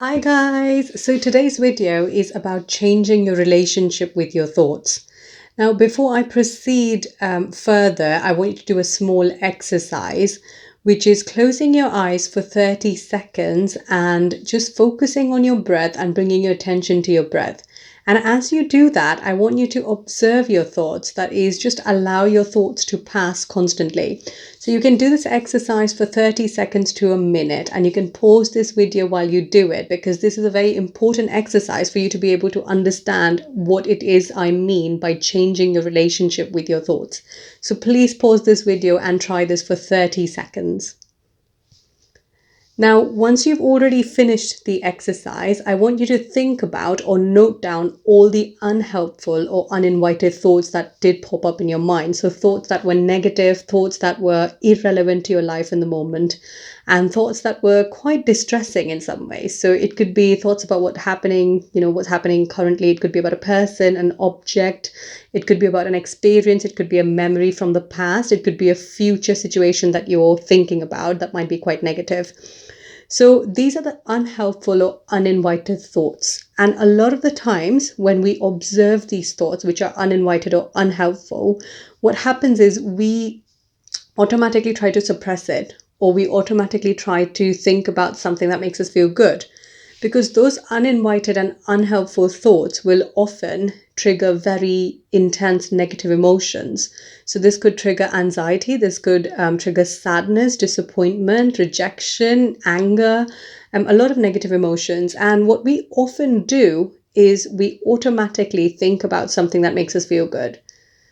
Hi guys! So today's video is about changing your relationship with your thoughts. Now, before I proceed further, I want you to do a small exercise, which is closing your eyes for 30 seconds and just focusing on your breath and bringing your attention to your breath. And as you do that, I want you to observe your thoughts. That is, just allow your thoughts to pass constantly. So you can do this exercise for 30 seconds to a minute, and you can pause this video while you do it because this is a very important exercise for you to be able to understand what it is I mean by changing your relationship with your thoughts. So please pause this video and try this for 30 seconds. Now, once you've already finished the exercise, I want you to think about or note down all the unhelpful or uninvited thoughts that did pop up in your mind. So, thoughts that were negative, thoughts that were irrelevant to your life in the moment, and thoughts that were quite distressing in some ways. So, it could be thoughts about what's happening currently. It could be about a person, an object. It could be about an experience. It could be a memory from the past. It could be a future situation that you're thinking about that might be quite negative. So these are the unhelpful or uninvited thoughts. And a lot of the times when we observe these thoughts, which are uninvited or unhelpful, what happens is we automatically try to suppress it, or we automatically try to think about something that makes us feel good, because those uninvited and unhelpful thoughts will often trigger very intense negative emotions. So, this could trigger anxiety, this could trigger sadness, disappointment, rejection, anger, a lot of negative emotions. And what we often do is we automatically think about something that makes us feel good.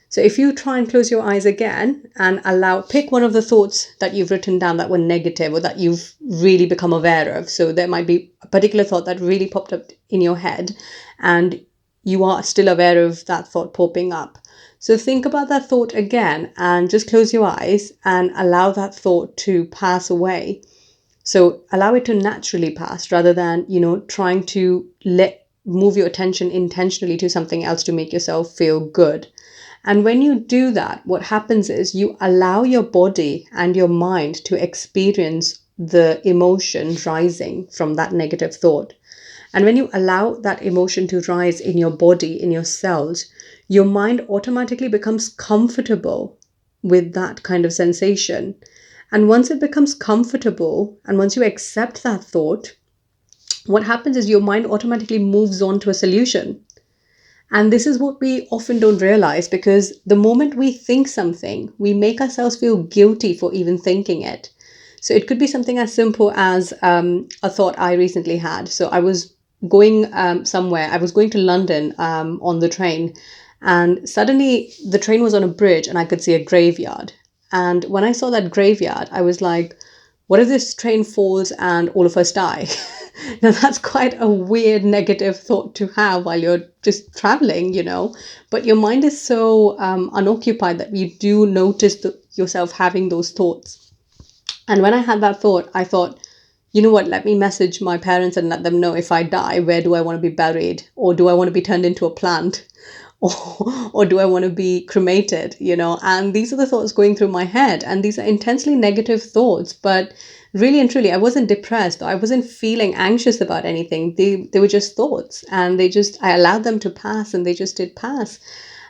So if you try and close your eyes again and pick one of the thoughts that you've written down that were negative or that you've really become aware of. So there might be a particular thought that really popped up in your head and you are still aware of that thought popping up. So think about that thought again and just close your eyes and allow that thought to pass away. So allow it to naturally pass rather than, trying to move your attention intentionally to something else to make yourself feel good. And when you do that, what happens is you allow your body and your mind to experience the emotion rising from that negative thought. And when you allow that emotion to rise in your body, in your cells, your mind automatically becomes comfortable with that kind of sensation. And once it becomes comfortable, and once you accept that thought, what happens is your mind automatically moves on to a solution. And this is what we often don't realize, because the moment we think something, we make ourselves feel guilty for even thinking it. So it could be something as simple as a thought I recently had. So I was going somewhere, I was going to London on the train, and suddenly the train was on a bridge and I could see a graveyard. And when I saw that graveyard, I was like, what if this train falls and all of us die? Now, that's quite a weird negative thought to have while you're just traveling. But your mind is so unoccupied that you do notice yourself having those thoughts. And when I had that thought, I thought, you know what, let me message my parents and let them know if I die, where do I want to be buried? Or do I want to be turned into a plant? Or do I want to be cremated? And these are the thoughts going through my head. And these are intensely negative thoughts. But really and truly, I wasn't depressed. I wasn't feeling anxious about anything. They were just thoughts. And I allowed them to pass, and they just did pass.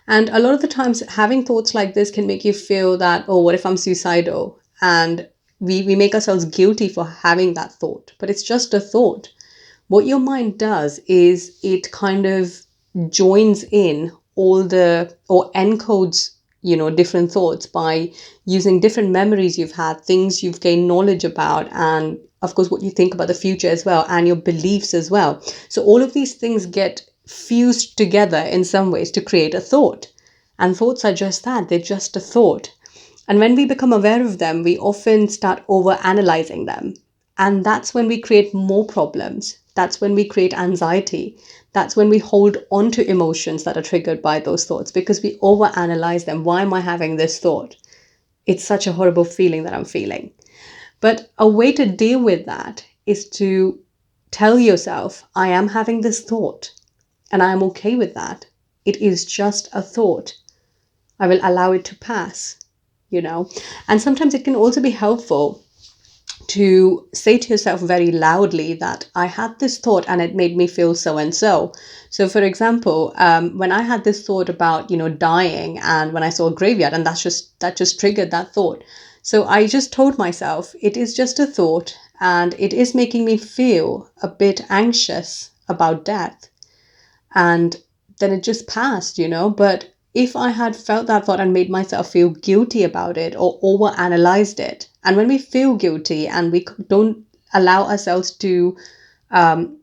And a lot of the times, having thoughts like this can make you feel that, oh, what if I'm suicidal? And we make ourselves guilty for having that thought. But it's just a thought. What your mind does is it kind of joins in or encodes, different thoughts by using different memories you've had, things you've gained knowledge about, and of course what you think about the future as well, and your beliefs as well. So all of these things get fused together in some ways to create a thought. And thoughts are just that, they're just a thought. And when we become aware of them, we often start over analyzing them. And that's when we create more problems. That's when we create anxiety. That's when we hold on to emotions that are triggered by those thoughts, because we overanalyze them. Why am I having this thought? It's such a horrible feeling that I'm feeling. But a way to deal with that is to tell yourself, I am having this thought and I am okay with that. It is just a thought. I will allow it to pass. And sometimes it can also be helpful to say to yourself very loudly that I had this thought and it made me feel so and so. So, for example, when I had this thought about, dying, and when I saw a graveyard, and that just triggered that thought. So I just told myself it is just a thought, and it is making me feel a bit anxious about death. And then it just passed. But if I had felt that thought and made myself feel guilty about it or overanalyzed it, and when we feel guilty and we don't allow ourselves to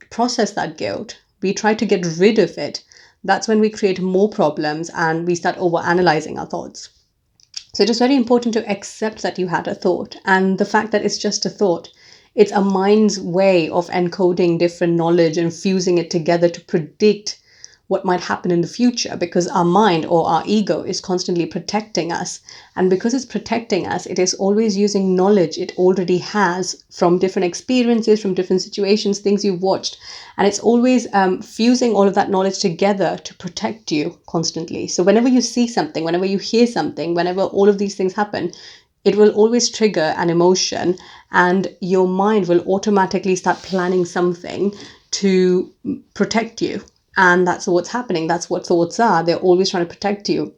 process that guilt, we try to get rid of it. That's when we create more problems and we start overanalyzing our thoughts. So it is very important to accept that you had a thought, and the fact that it's just a thought. It's a mind's way of encoding different knowledge and fusing it together to predict what might happen in the future, because our mind or our ego is constantly protecting us. And because it's protecting us, it is always using knowledge it already has from different experiences, from different situations, things you've watched. And it's always fusing all of that knowledge together to protect you constantly. So whenever you see something, whenever you hear something, whenever all of these things happen, it will always trigger an emotion, and your mind will automatically start planning something to protect you. And that's what's happening. That's what thoughts are. They're always trying to protect you.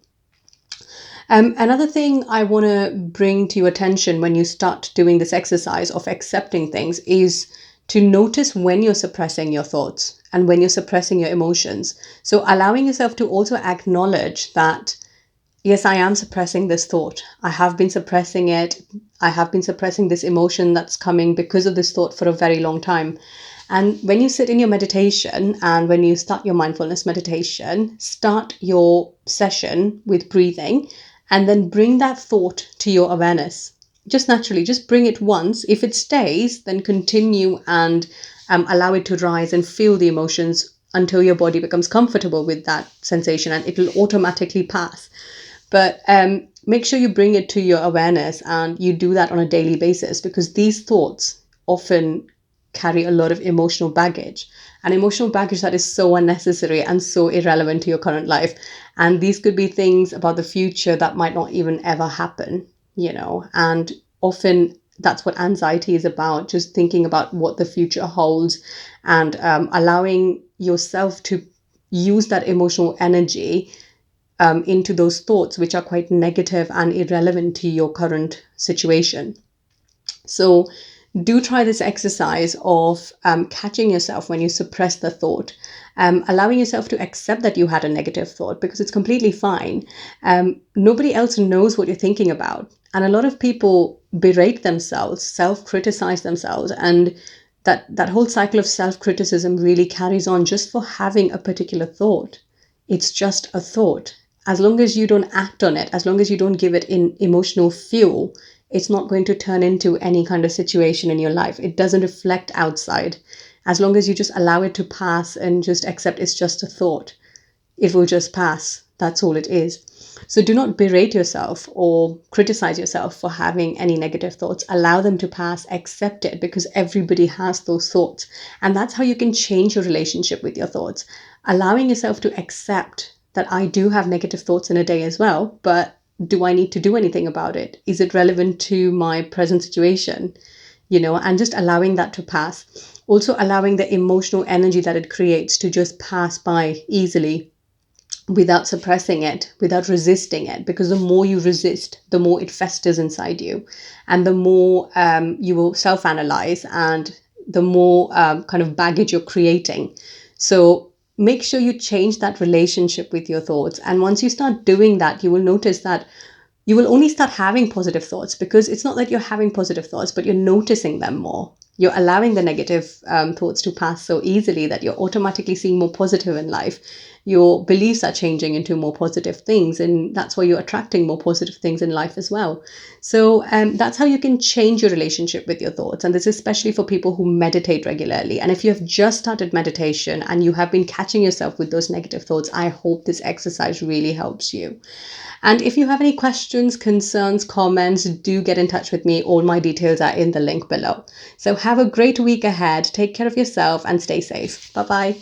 Another thing I want to bring to your attention when you start doing this exercise of accepting things is to notice when you're suppressing your thoughts and when you're suppressing your emotions. So allowing yourself to also acknowledge that, yes, I am suppressing this thought. I have been suppressing it. I have been suppressing this emotion that's coming because of this thought for a very long time. And when you sit in your meditation and when you start your mindfulness meditation, start your session with breathing and then bring that thought to your awareness. Just naturally, just bring it once. If it stays, then continue and allow it to rise and feel the emotions until your body becomes comfortable with that sensation, and it will automatically pass. But make sure you bring it to your awareness, and you do that on a daily basis, because these thoughts often carry a lot of emotional baggage, and emotional baggage that is so unnecessary and so irrelevant to your current life. And these could be things about the future that might not even ever happen. And often that's what anxiety is about, just thinking about what the future holds, and allowing yourself to use that emotional energy into those thoughts which are quite negative and irrelevant to your current situation. So do try this exercise of catching yourself when you suppress the thought, allowing yourself to accept that you had a negative thought, because it's completely fine. Nobody else knows what you're thinking about. And a lot of people berate themselves, self-criticize themselves, and that whole cycle of self-criticism really carries on just for having a particular thought. It's just a thought. As long as you don't act on it, as long as you don't give it emotional fuel, it's not going to turn into any kind of situation in your life. It doesn't reflect outside. As long as you just allow it to pass and just accept it's just a thought, it will just pass. That's all it is. So do not berate yourself or criticize yourself for having any negative thoughts. Allow them to pass, accept it, because everybody has those thoughts. And that's how you can change your relationship with your thoughts. Allowing yourself to accept that I do have negative thoughts in a day as well, but do I need to do anything about it? Is it relevant to my present situation? And just allowing that to pass. Also allowing the emotional energy that it creates to just pass by easily, without suppressing it, without resisting it, because the more you resist, the more it festers inside you, and the more you will self-analyze, and the more kind of baggage you're creating. So make sure you change that relationship with your thoughts. And once you start doing that, you will notice that you will only start having positive thoughts, because it's not that you're having positive thoughts, but you're noticing them more. You're allowing the negative thoughts to pass so easily that you're automatically seeing more positive in life. Your beliefs are changing into more positive things, and that's why you're attracting more positive things in life as well. So that's how you can change your relationship with your thoughts. And this is especially for people who meditate regularly. And if you have just started meditation and you have been catching yourself with those negative thoughts, I hope this exercise really helps you. And if you have any questions, concerns, comments, do get in touch with me. All my details are in the link below. So have a great week ahead. Take care of yourself and stay safe. Bye-bye.